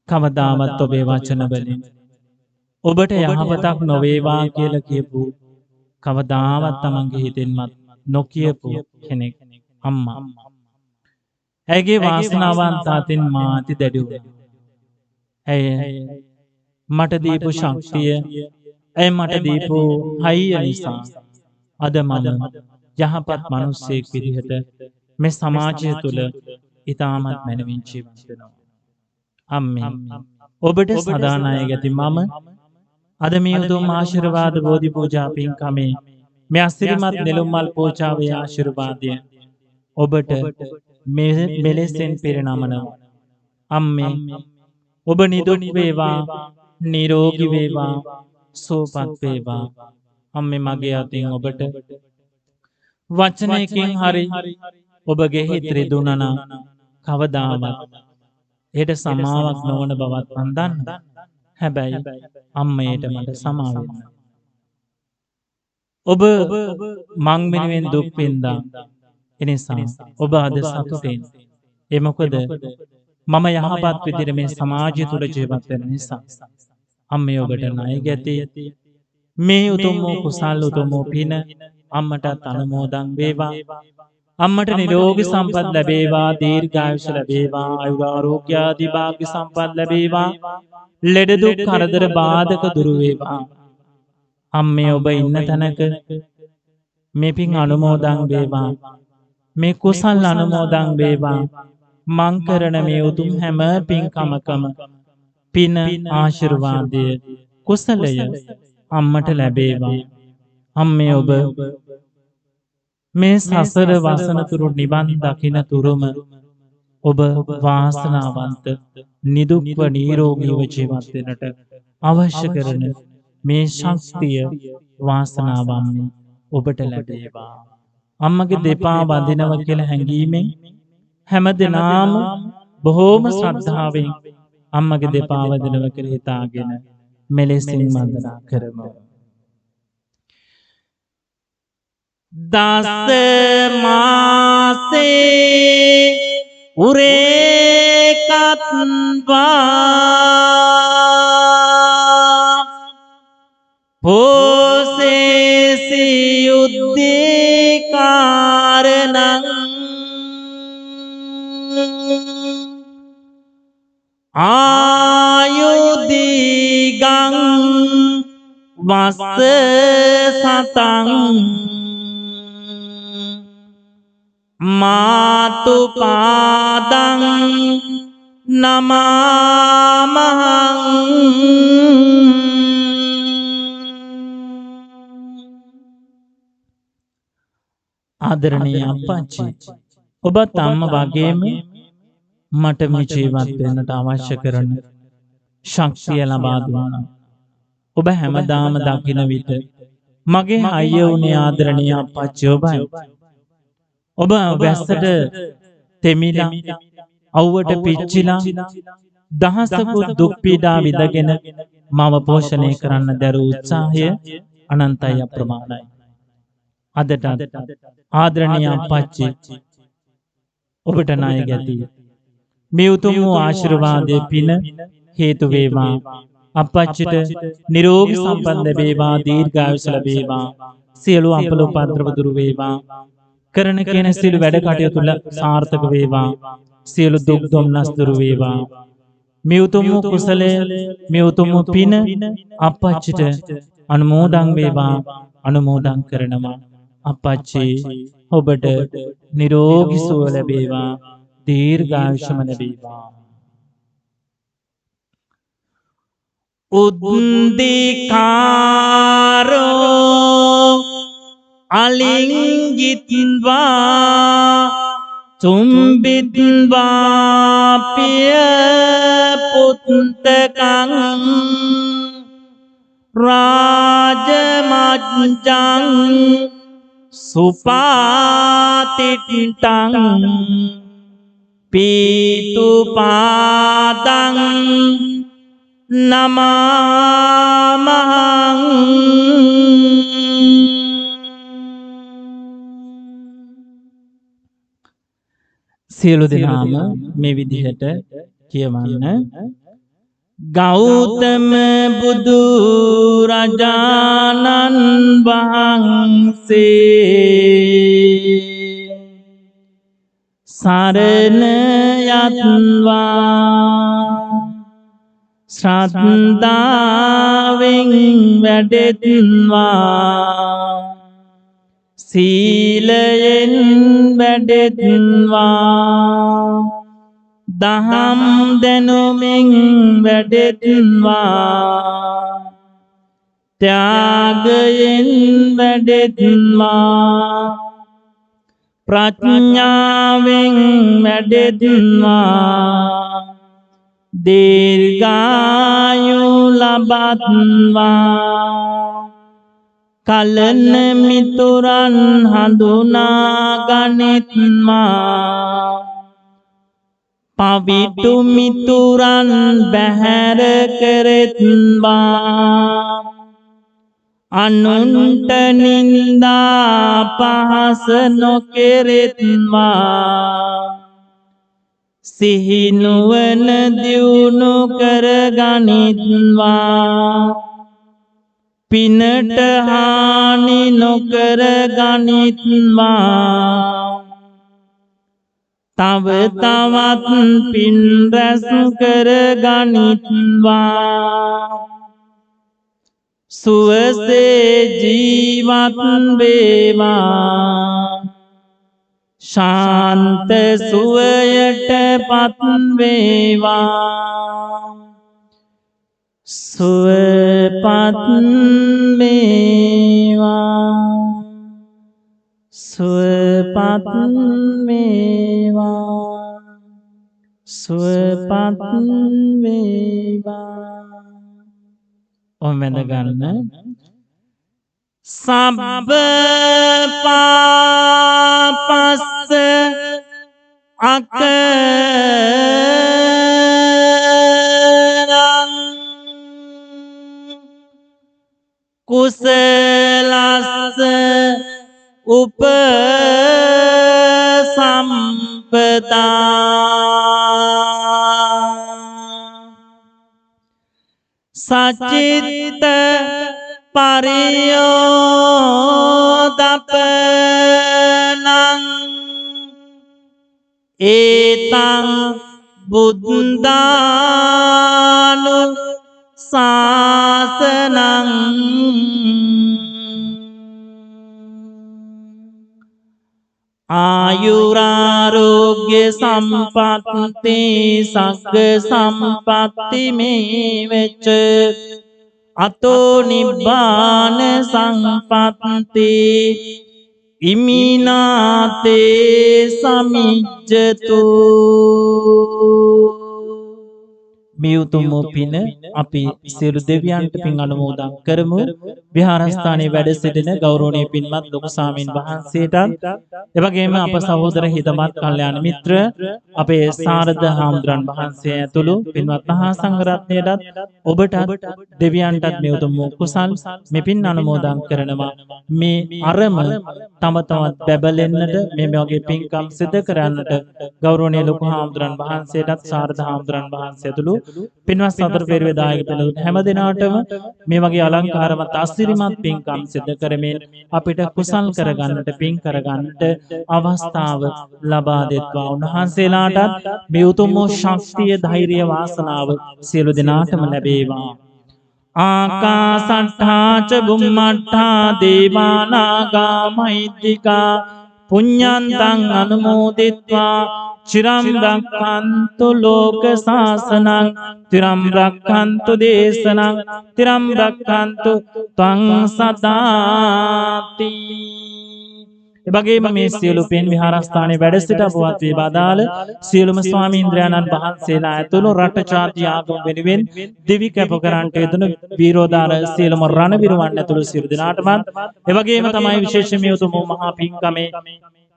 කවදාවත් ඔබේ වචන වලින් ඔබට යහපතක් නොවේවා කියලා කියපු කවදාවත් තමන්ගේ හිතෙන්වත් නොකියපු කෙනෙක් අම්මා ඇගේ වාසනාවන්ත අතින් මා අති දැඩි වුණා. ඇය මට දීපු ශක්තිය, ඇය මට දීපු හයිය නිසා අද මම යහපත් මිනිසෙක් විදිහට මේ සමාජය තුළ ඉතාමත් මැනවින් ජීවත් වෙනවා. අම්මේ ඔබට සදානාය ගැති මම අද මේ උතුම් ආශිර්වාද බෝධි පූජා පින්කමේ මේ අසිරිමත් නෙළුම් මල් පූජාවේ ආශිර්වාදය ඔබට මෙලෙසෙන් පිරිනමනවා. අම්මේ ඔබ නිදුක් වේවා, නිරෝගී වේවා, සුවපත් වේවා. අම්මේ මගේ අතින් ඔබට වචනයකින් හරි ඔබගේ හිත රිදුණා නම් කවදාවත් ඒට සමාවක් නොවන බවත් මන් දන්නවා. හැබැයි අම්මයට මට සමාව වෙන්න. ඔබ මං වෙනුවෙන් දුක් විඳා. එනිසා ඔබ අද සතුටින්. ඒ මොකද මම යහපත් විදිහට මේ සමාජය තුළ ජීවත් වෙන නිසා. අම්මේ ඔබට ණය ගැති මේ උතුම් වූ කුසල් උතුම් වූ පින අම්මටත් අනුමෝදන් වේවා. අම්මට නිරෝගී සම්පත් ලැබේවා, දීර්ඝායුෂ ලැබේවා, ආයුර ආරෝග්‍ය ආදී භාග්‍ය සම්පත් ලැබේවා. ලෙඩ දුක් කරදර බාධක දුරු වේවා. අම්මේ ඔබ ඉන්න තැනක මේ පින් අනුමෝදන් වේවා. මේ කුසල් අනුමෝදන් වේවා. මං කරන මේ උතුම් හැම පින්කමකම පින ආශිර්වාදය කුසලය අම්මට ලැබේවා. අම්මේ ඔබ මේ සසර වසන තුරු නිවන් දකින තුරුම ඔබ වාසනාවන්ත නිදුක්ව නිරෝගීව ජීවත් වෙන්නට අවශ්‍ය කරන මේ ශක්තිය වාසනාව අම්මේ ඔබට ලැබේවා. අම්මගේ දෙපා වඳිනවා කියලා හැඟීමෙන් හැම දිනාම බොහෝම ශ්‍රද්ධාවෙන් අම්මගේ දෙපා වඳිනවා කියලා හිතාගෙන මෙලෙසින් වන්දනා කරමු. දස මාසේ උරේකත්වා පෝසේසි යුද්ධකාරණං ආයුධිගං වස්ස සතං මාතු පාදං නමාමහං. ආදරණීය අප්පච්චි, ඔබත් අම්ම වගේම මට මේ ජීවත් වෙන්නට අවශ්‍ය කරන ශක්තිය ලබා දුන්නා. ඔබ හැමදාම දකින විට මගේ අයියා වුණේ ආදරණීය අප්පච්චි ඔබයි. ඔබ වැස්සට තෙමිලා අවුවට පිච්චිලා දහසකුත් දුක් පීඩා විඳගෙන මව පෝෂණය කරන්න දරූ උත්සාහය අනන්තයි අප්‍රමාණයි. අදට ආදරණීය අප්පච්චි ඔබට ණය ගැති මේ උතුම් වූ ආශිර්වාදයේ පින හේතු වේවා. අප්පච්චිට නිරෝගී සම්පන්න ලැබේවා, දීර්ඝායුෂ ලැබේවා, සියලු අපල උපද්‍රව දුරු වේවා. කරන කියන සියලු වැඩ කටයුතු සාර්ථක වේවා. සියලු දුක් දුම්නස් දුරු වේවා. මේ උතුම් වූ කුසලය, මේ උතුම් වූ පින අප්පච්චිට අනුමෝදන් වේවා. අනුමෝදන් කරනවා. අප්පච්චි ඔබට නිරෝගී සුව ලැබේවා, දීර්ඝායුෂම ලැබේවා. උද්දිකාරෝ අලිංගිත්වා චුම්බිත්වා පිය පුත්තකං රාජමච්ඡං සුපාතිට්ඨං පීතු පාදං නමාමහං. සියලු දෙනාම මේ විදිහට කියවන්න. ගෞතම බුදු රජාණන් වහන්සේ සරණ යත්වා ශ්‍රද්ධාවෙන් වැඩෙත්වා සීලයෙන් වැඩෙත්වා දහම් දැනුමින් වැඩෙත්වා ත්‍යාගයෙන් වැඩෙත්වා ප්‍රඥාවෙන් වැඩෙත්වා දීර්ඝායු ලබත්වා කලන මිතුරන් හඳුනා ගනිත්වා පවිතු මිතුරන් බැහැර කෙරෙත්වා අනුන්ට නින්දා පහස නොකෙරෙත්වා සිහිනුවන දියුණු කරගනිත්වා පිනට හානි නොකර ගනිත්වා තව තවත් පින් රැස් කර ගනිත්වා සුවසේ ජීවත් වේවා ශාන්ත සුවයට පත් වේවා සුවපත් වේවා සුවපත් වේවා සුවපත් වේවා ඔම් වැඳ ගන්න සබ්බ පාපස්ස අකරං කුසලස්ස උපසම්පදා සචිත්ත පරියෝදපනං ඒතං බුද්ධානු ශාසනං ආයුරාරෝග්‍ය සම්පත්ති සග්ග සම්පත්ති මේ වෙච්ච අතෝ නිබ්බාන සංපත්ති ඉමිනාතේ සමිජ්ජතු මේ උතුම් පින අපි සියලු දෙවියන්ට පින් අනුමෝදන් කරමු. විහාරස්ථානයේ වැඩ සිටින ගෞරවනීය පින්වත් ලොකු සාමීන් වහන්සේට එවැගේම අප සහෝදර හිතවත් කල්යාණ මිත්‍ර අපේ සාරද හාමුදුරන් වහන්සේ ඇතුළු පින්වත් මහා සංඝරත්නයටත් ඔබටත් දෙවියන්ටත් මේ උතුම් කුසල් මේ පින් අනුමෝදන් කරනවා. මේ අරම තම තවත් බැබලෙන්නට මේ වගේ පින්කම් සිදු කරන්නට ගෞරවනීය ලොකු හාමුදුරන් වහන්සේටත් සාරද හාමුදුරන් වහන්සේ ඇතුළු පින්වත් සතර පෙරවේ දායක පිළිතුරු හැම දිනාටම මේ වගේ අලංකාරවත් අසිරිමත් පින්කම් සිදු කරමින් අපිට කුසල් කරගන්නට පින් කරගන්නට අවස්ථාව ලබා දෙත්වා. උන්වහන්සේලාටත් මේ උතුම් ශක්තිය ධෛර්ය වාසනාව සියලු දිනාටම ලැබේවා. ආකාසට්ඨා ච බුම්මට්ඨා දේවානාගා මහිද්దికා පුඤ්ඤන්තං අනුමෝදිත්වා චිරම් රක්ඛන්තු ලෝක සාසනං තිරම් රක්ඛන්තු දේශනං තිරම් රක්ඛන්තු ත්වං සදාති. එබැගේම මේ සියලු පින් විහාරස්ථානයේ වැඩ සිට අපවත් වේ බදාළ සියලුම ස්වාමීන්ද්‍රයන්න් වහන්සේලා ඇතුළු රට ජාති ආගම වෙනුවෙන් දිවි කැප කරන්නට යෙදුණු වීරෝදාර සියලුම රණවිරුවන් ඇතුළු සියලු දෙනාටමත් එබැගේම තමයි විශේෂයෙන් මේ උතුම් මහා පින්කමේ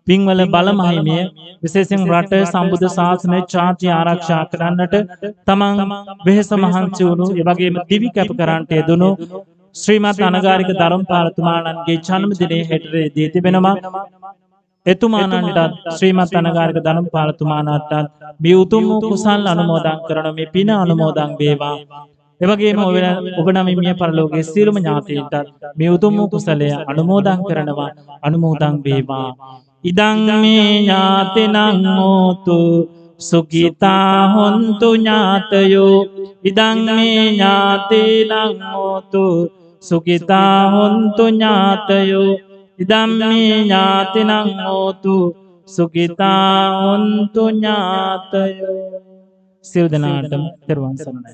පින්වල බලමහිමිය විශේෂයෙන් රට සම්බුද්ධ ශාසනය ජාති ආරක්ෂා කරන්නට තමන් වෙහෙස මහන්සි වුණු එවැගේම දිවි කැප කරන්නට යෙදුණු ශ්‍රීමත් අනගාരിക ධර්මපාලතුමාණන්ගේ ජන්මදිනයේ හෙටදී දී තිබෙනවා. එතුමාණන්ට ශ්‍රීමත් අනගාരിക ධර්මපාලතුමාණන්ට මේ උතුම් කුසල් අනුමෝදන් කරන මේ පින අනුමෝදන් වේවා. එවැගේම ඔබ නම් මිය පරලෝකයේ සියලුම ඥාතීන්ට මේ උතුම් කුසලය අනුමෝදන් කරනවා. අනුමෝදන් වේවා. ඉදං මේ ඥාතිනං හෝතු සුඛිතා හොන්තු ඥාතයෝ ඉදං මේ ඥාතිනං හෝතු සුඛිතා හොන්තු ඥාතයෝ ඉදං මේ ඥාතිනං හෝතු සුඛිතා හොන්තු ඥාතයෝ. සියලු දෙනාටම තෙරුවන් සරණයි.